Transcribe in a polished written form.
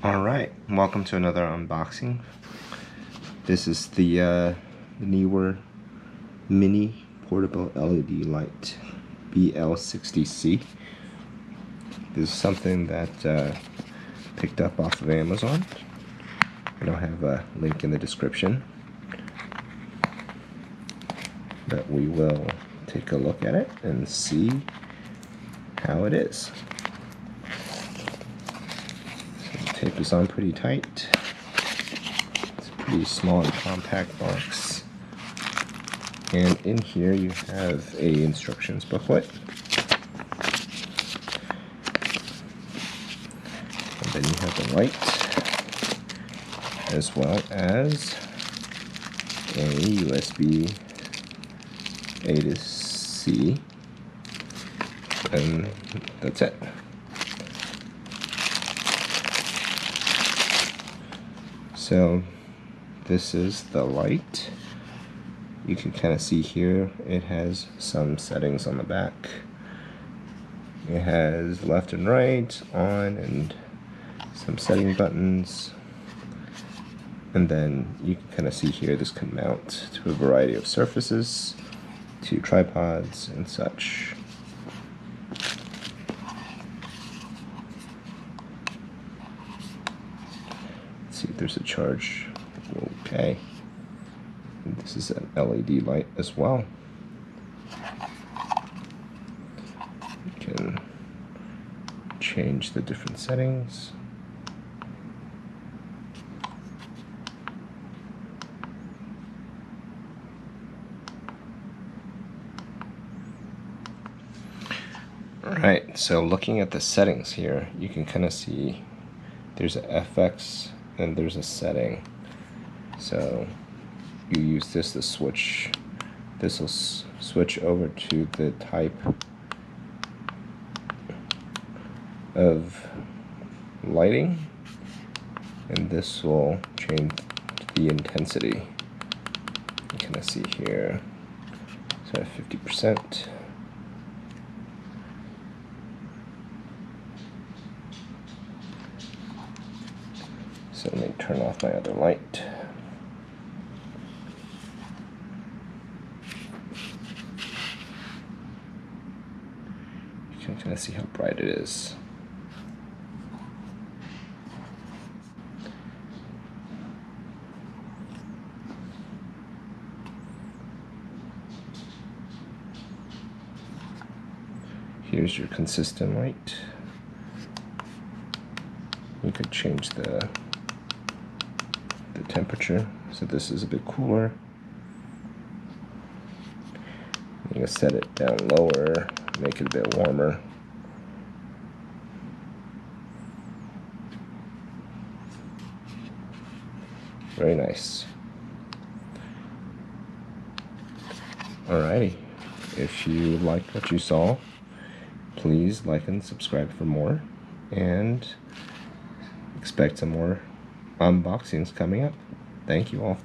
Alright, welcome to another unboxing. This is the Neewer Mini Portable LED Light BL60C. This is something that picked up off of Amazon, and I'll have a link in the description. But we will take a look at it and see how it is. Tape is on pretty tight. It's a pretty small and compact box. And in here you have a instructions booklet. And then you have the light, as well as a USB A to C. And that's it. So this is the light. You can kind of see here it has some settings on the back. It has left and right, on, and some setting buttons. And then you can kind of see here this can mount to a variety of surfaces, to tripods and such. See if there's a charge. Okay. And this is an LED light as well. You can change the different settings. Alright, so looking at the settings here, you can kind of see there's a FX and there's a setting. So you use this to switch. This will switch over to the type of lighting, and this will change the intensity. You kind of see here, so at 50%. So let me turn off my other light. You can kind of see how bright it is. Here's your consistent light. You could change the temperature, so this is a bit cooler. You can set it down lower, make it a bit warmer. Very nice. Alrighty, if you liked what you saw, please like and subscribe for more, and expect some more unboxings coming up. Thank you all.